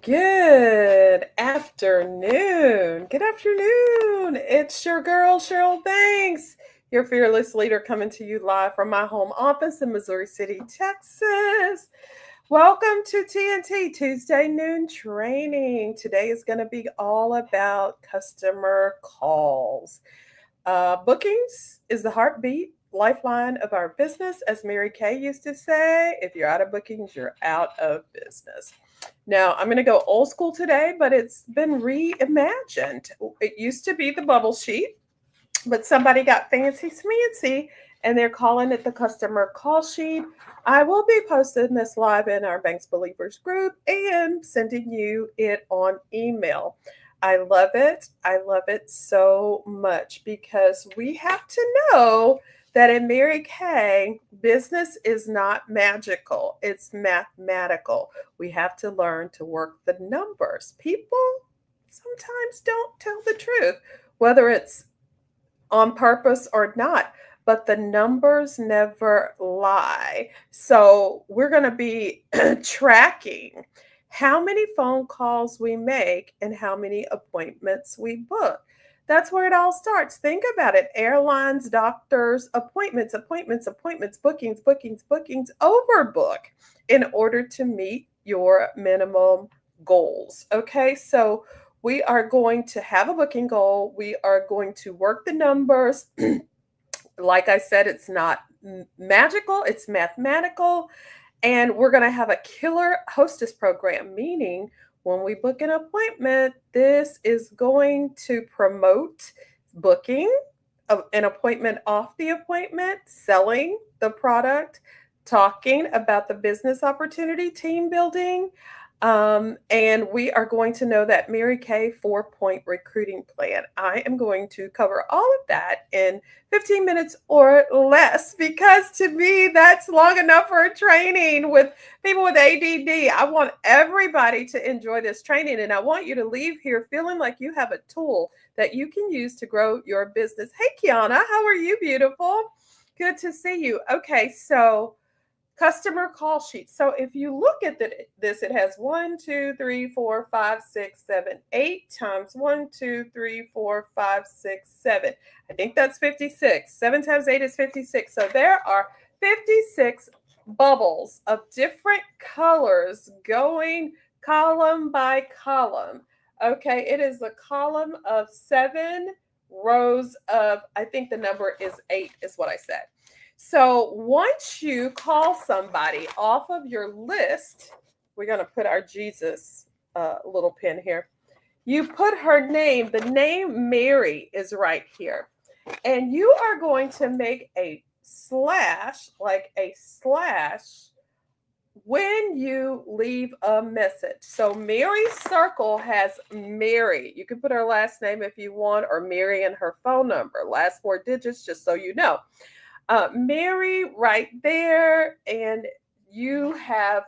Good afternoon. Good afternoon. It's your girl, Cheryl Banks, your fearless leader, coming to you live from my home office in Missouri City, Texas. Welcome to TNT Tuesday Noon Training. Today is going to be all about customer calls. Bookings is the heartbeat, lifeline of our business, as Mary Kay used to say. If you're out of bookings, you're out of business. Now, I'm going to go old school today, but it's been reimagined. It used to be the bubble sheet, but somebody got fancy smancy and they're calling it the customer call sheet. I will be posting this live in our Banks Believers group and sending you it on email. I love it. I love it so much because we have to know that in Mary Kay, business is not magical, it's mathematical. We have to learn to work the numbers. People sometimes don't tell the truth, whether it's on purpose or not, but the numbers never lie. So we're going to be tracking how many phone calls we make and how many appointments we book. That's where it all starts. Think about it. Airlines, doctors, appointments, bookings, overbook in order to meet your minimum goals. Okay, so we are going to have a booking goal. We are going to work the numbers. Like I said, it's not magical, it's mathematical. And we're going to have a killer hostess program, meaning when we book an appointment, this is going to promote booking an appointment off the appointment, selling the product, talking about the business opportunity, team building. And we are going to know that Mary Kay 4-point recruiting plan. I am going to cover all of that in 15 minutes or less because to me, that's long enough for a training with people with ADD. I want everybody to enjoy this training and I want you to leave here feeling like you have a tool that you can use to grow your business. Hey, Kiana, how are you, beautiful? Good to see you. Okay, so customer call sheet. So if you look at this, it has 1, 2, 3, 4, 5, 6, 7, 8 times 1, 2, 3, 4, 5, 6, 7. I think that's 56. 7 times 8 is 56. So there are 56 bubbles of different colors going column by column. Okay, it is a column of 7 rows of, I think the number is 8, is what I said. So once you call somebody off of your list, we're going to put our Jesus little pin here. You put her name, the name Mary is right here. And you are going to make a slash, like a slash, when you leave a message. So Mary's circle has Mary. You can put her last name if you want, or Mary and her phone number, last 4 digits, just so you know. Mary right there, and you have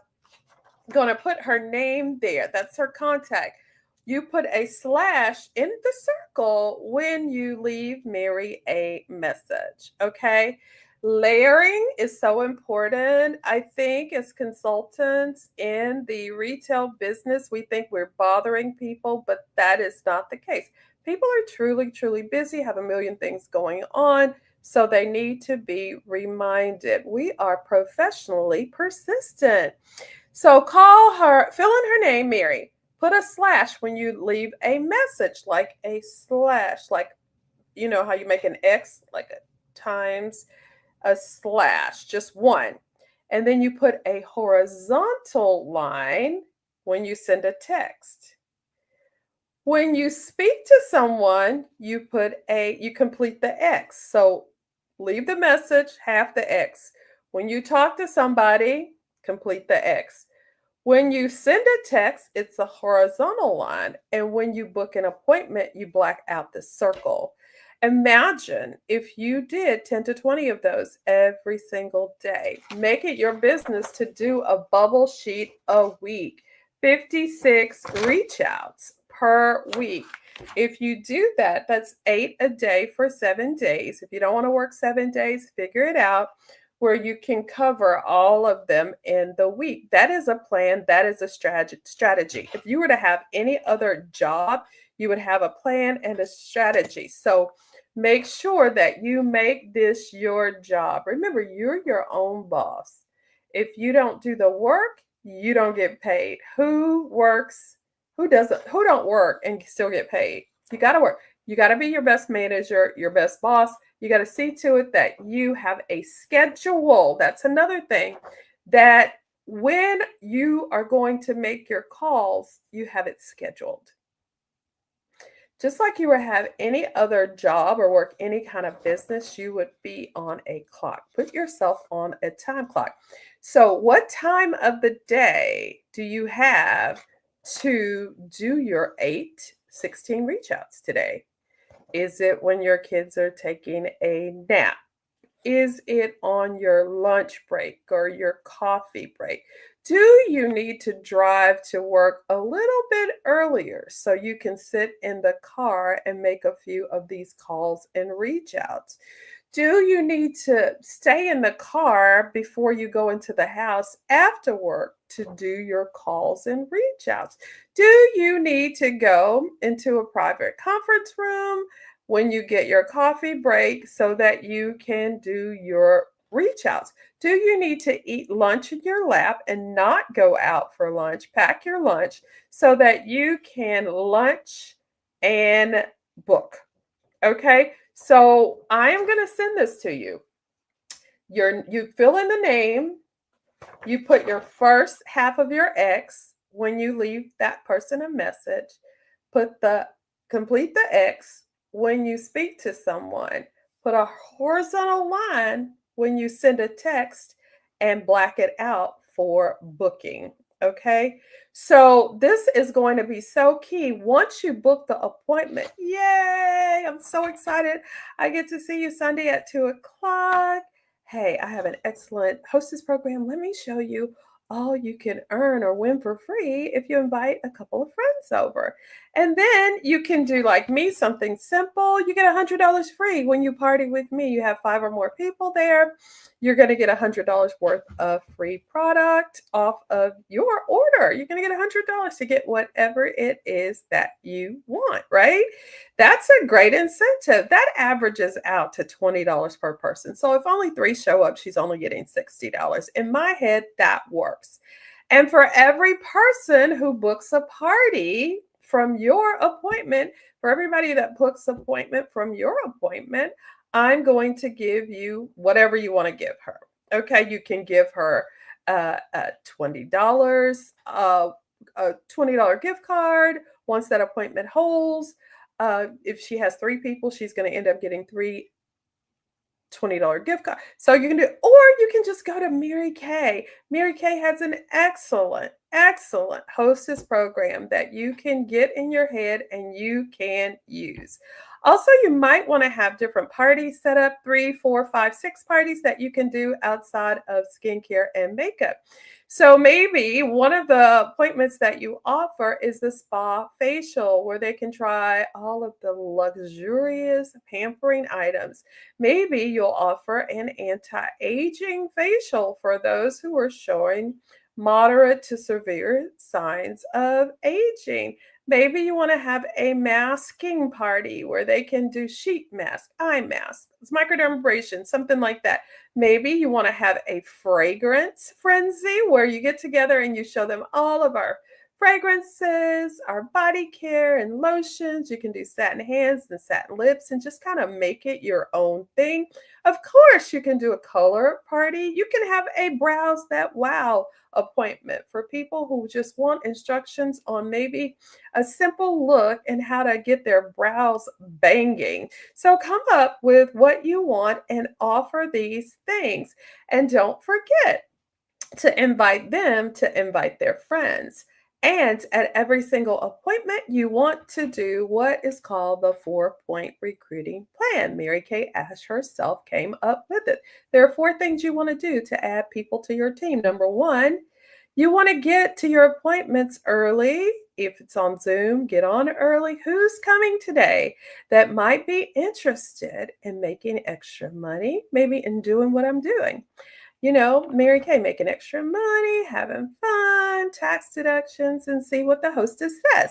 going to put her name there. That's her contact. You put a slash in the circle when you leave Mary a message. Okay. Layering is so important. I think as consultants in the retail business, we think we're bothering people, but that is not the case. People are truly, truly busy, have a million things going on. So they need to be reminded. We are professionally persistent. So call her, fill in her name, Mary. Put a slash when you leave a message, like a slash, like you know how you make an X, like a times a slash, just one. And then you put a horizontal line when you send a text. When you speak to someone, you complete the X. So leave the message, half the X. When you talk to somebody, complete the X. When you send a text, it's a horizontal line. And when you book an appointment, you black out the circle. Imagine if you did 10 to 20 of those every single day. Make it your business to do a bubble sheet a week. 56 reach outs per week. If you do that, that's 8 a day for 7 days. If you don't want to work 7 days, figure it out. where you can cover all of them in the week. That is a plan, that is a strategy. If you were to have any other job, you would have a plan and a strategy. So make sure that you make this your job. Remember, you're your own boss. If you don't do the work, you don't get paid. Who works? Who doesn't? Who don't work and still get paid? You got to work. You got to be your best manager, your best boss. You got to see to it that you have a schedule. That's another thing, that when you are going to make your calls, you have it scheduled. Just like you would have any other job or work any kind of business, you would be on a clock. Put yourself on a time clock. So, what time of the day do you have to do your 8:16 reach outs today? Is it when your kids are taking a nap? Is it on your lunch break or your coffee break? Do you need to drive to work a little bit earlier so you can sit in the car and make a few of these calls and reach outs? Do you need to stay in the car before you go into the house after work to do your calls and reach outs? Do you need to go into a private conference room when you get your coffee break so that you can do your reach outs? Do you need to eat lunch in your lap and not go out for lunch? Pack your lunch so that you can lunch and book. Okay, so I am going to send this to you. You fill in the name, you put your first half of your X when you leave that person a message, put the complete the X when you speak to someone, put a horizontal line when you send a text, and black it out for booking. Okay. So this is going to be so key. Once you book the appointment, yay! I'm so excited. I get to see you Sunday at 2 o'clock. Hey, I have an excellent hostess program. Let me show you all you can earn or win for free if you invite a couple of friends over. And then you can do like me, something simple. You get $100 free when you party with me. You have 5 or more people there. You're going to get $100 worth of free product off of your order. You're going to get $100 to get whatever it is that you want, right? That's a great incentive. That averages out to $20 per person. So if only 3 show up, she's only getting $60. In my head, that works. And for every person who books a party from your appointment, for everybody that books appointment from your appointment, I'm going to give you whatever you want to give her. Okay, you can give her $20, a $20 gift card once that appointment holds. If she has 3 people, she's going to end up getting 3 $20 gift card. So you can do, or you can just go to Mary Kay. Mary Kay has an excellent hostess program that you can get in your head and you can use. Also, you might want to have different parties set up, 3, 4, 5, 6 parties that you can do outside of skincare and makeup. So maybe one of the appointments that you offer is the spa facial where they can try all of the luxurious pampering items. Maybe you'll offer an anti-aging facial for those who are showing moderate to severe signs of aging. Maybe you want to have a masking party where they can do sheet mask, eye mask, microdermabrasion, something like that. Maybe you want to have a fragrance frenzy where you get together and you show them all of our fragrances, our body care and lotions. You can do satin hands and satin lips and just kind of make it your own thing. Of course, you can do a color party. You can have a brows that wow appointment for people who just want instructions on maybe a simple look and how to get their brows banging. So come up with what you want and offer these things. And don't forget to invite them to invite their friends. And at every single appointment, you want to do what is called the 4-point recruiting plan. Mary Kay Ash herself came up with it. There are 4 things you want to do to add people to your team. Number 1, you want to get to your appointments early If it's on Zoom, get on early. Who's coming today that might be interested in making extra money, maybe in doing what I'm doing? Mary Kay making extra money, having fun, tax deductions, and see what the hostess says.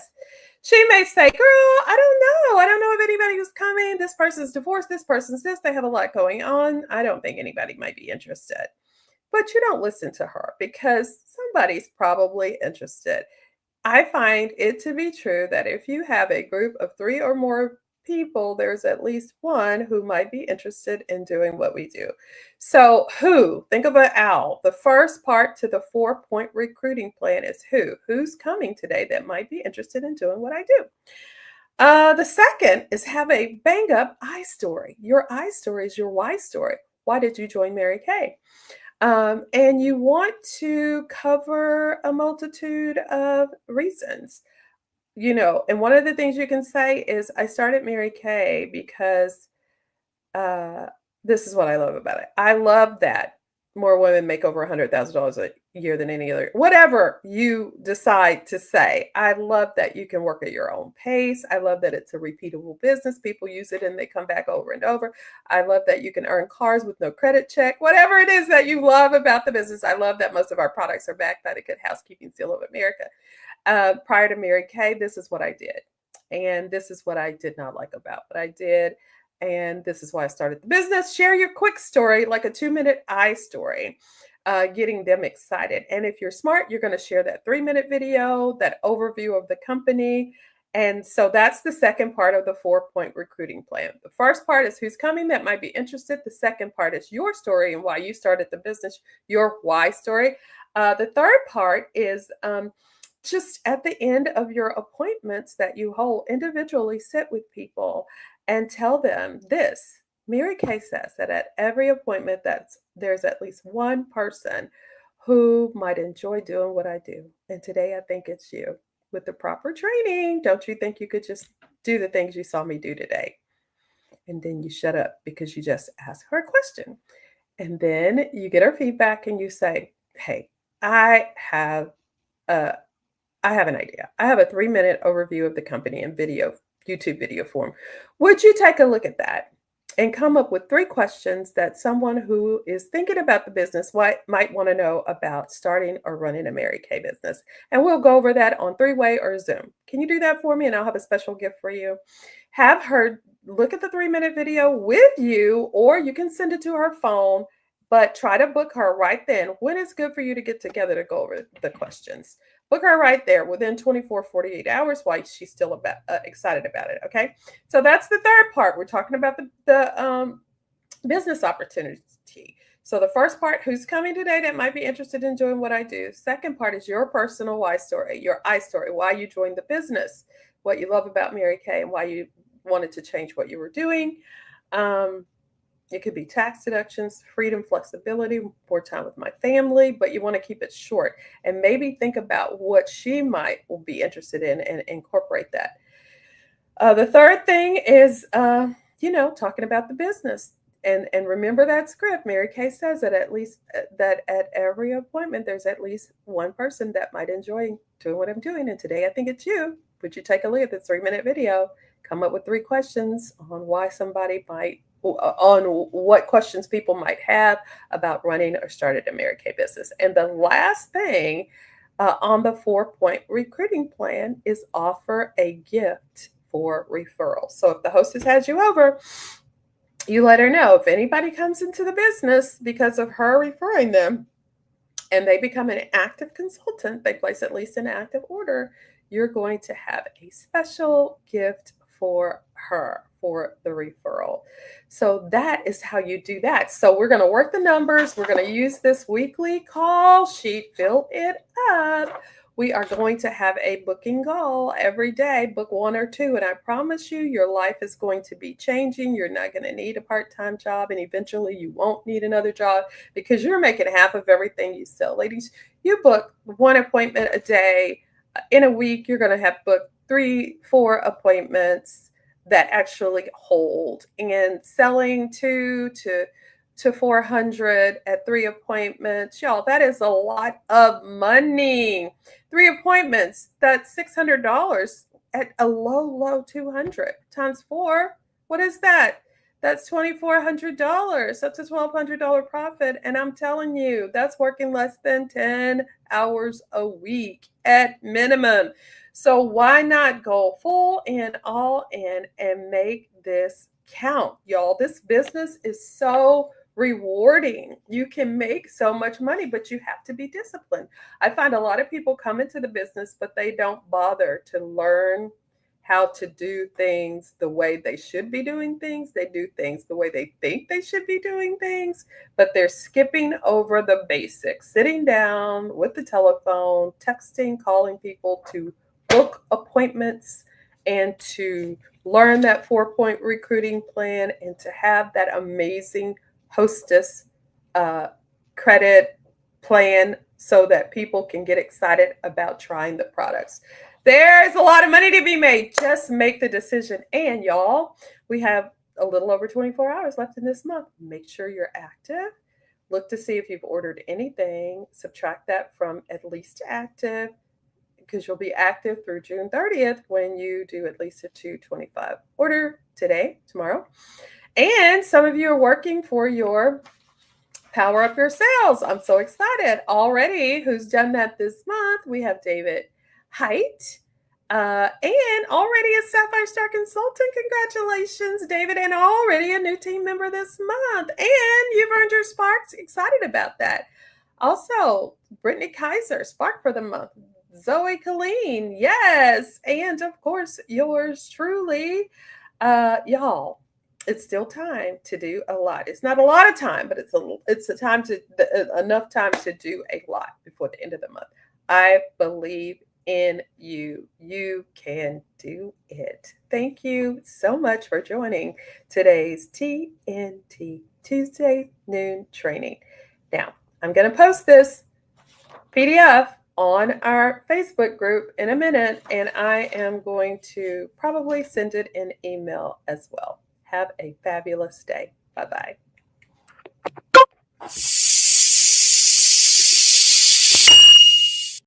She may say, girl, I don't know. I don't know if anybody was coming. This person's divorced. This person's this. They have a lot going on. I don't think anybody might be interested. But you don't listen to her because somebody's probably interested. I find it to be true that if you have a group of three or more people, there's at least one who might be interested in doing what we do. So, who? Think of an owl. The first part to the 4-point recruiting plan is who? Who's coming today that might be interested in doing what I do? The second is have a bang up I story. Your I story is your why story. Why did you join Mary Kay? And you want to cover a multitude of reasons. And one of the things you can say is, I started Mary Kay because uh, this is what I love about it. I love that more women make over $100,000 a year than any other. Whatever you decide to say, I love that you can work at your own pace. I love that it's a repeatable business. People use it and they come back over and over. I love that you can earn cars with no credit check. Whatever it is that you love about the business, I love that most of our products are backed by the Good Housekeeping Seal of America. Prior to Mary Kay, this is what I did. And this is what I did not like about what I did. And this is why I started the business. Share your quick story, like a 2-minute I story, getting them excited. And if you're smart, you're going to share that 3-minute video, that overview of the company. And so that's the second part of the 4-point recruiting plan. The first part is who's coming that might be interested. The second part is your story and why you started the business, your why story. The third part is just at the end of your appointments that you hold, individually sit with people and tell them this. Mary Kay says that at every appointment there's at least one person who might enjoy doing what I do. And today I think it's you. With the proper training, don't you think you could just do the things you saw me do today? And then you shut up because you just asked her a question. And then you get her feedback and you say, hey, I have a I have an idea. I have a 3-minute overview of the company in YouTube video form. Would you take a look at that and come up with 3 questions that someone who is thinking about the business might want to know about starting or running a Mary Kay business? And we'll go over that on 3-way or Zoom. Can you do that for me? And I'll have a special gift for you. Have her look at the 3-minute video with you, or you can send it to her phone, but try to book her right then. When is good for you to get together to go over the questions? Book her right there within 24, 48 hours while she's still excited about it. Okay. So that's the third part. We're talking about the business opportunity. So the first part, who's coming today that might be interested in doing what I do. Second part is your personal why story, your I story, why you joined the business, what you love about Mary Kay, and why you wanted to change what you were doing. It could be tax deductions, freedom, flexibility, more time with my family, but you want to keep it short and maybe think about what she might be interested in and incorporate that. The third thing is, talking about the business. And remember that script. Mary Kay says that that at every appointment, there's at least one person that might enjoy doing what I'm doing. And today, I think it's you. Would you take a look at this 3-minute video? Come up with 3 questions on why somebody might, on what questions people might have about running or starting a Mary Kay business. And the last thing on the 4-point recruiting plan is offer a gift for referral. So if the hostess has you over, you let her know if anybody comes into the business because of her referring them and they become an active consultant, they place at least an active order, you're going to have a special gift for her for the referral. So that is how you do that. So we're going to work the numbers. We're going to use this weekly call sheet, fill it up. We are going to have a booking goal every day, book 1 or 2. And I promise you, your life is going to be changing. You're not going to need a part-time job. And eventually you won't need another job because you're making half of everything you sell. Ladies, you book 1 appointment a day. In a week, you're going to have booked 3, 4 appointments that actually hold. And selling 2 to to 400 at 3 appointments. Y'all, that is a lot of money. 3 appointments, that's $600 at a low 200 times 4. What is that? That's $2,400. That's a $1,200 profit. And I'm telling you, that's working less than 10 hours a week at minimum. So why not go full and all in and make this count, y'all? This business is so rewarding. You can make so much money, but you have to be disciplined. I find a lot of people come into the business, but they don't bother to learn how to do things the way they should be doing things. They do things the way they think they should be doing things, but they're skipping over the basics, sitting down with the telephone, texting, calling people to book appointments, and to learn that 4-point recruiting plan, and to have that amazing hostess credit plan so that people can get excited about trying the products. There's a lot of money to be made. Just make the decision. And y'all, we have a little over 24 hours left in this month. Make sure you're active. Look to see if you've ordered anything. Subtract that from at least active, because you'll be active through June 30th when you do at least a 225 order today, tomorrow. And some of you are working for your Power Up Your Sales. I'm so excited already. Who's done that this month? We have David Height, and already a Sapphire Star consultant. Congratulations, David, and already a new team member this month. And you've earned your Sparks. Excited about that. Also, Brittany Kaiser, Spark for the month. Zoe Colleen, yes. And of course, yours truly. Y'all, it's still time to do a lot. It's not a lot of time, but it's a time to enough time to do a lot before the end of the month. I believe in you. You can do it. Thank you so much for joining today's TNT Tuesday noon training. Now, I'm going to post this PDF on our Facebook group in a minute, and I am going to probably send it in email as well. Have a fabulous day. Bye-bye.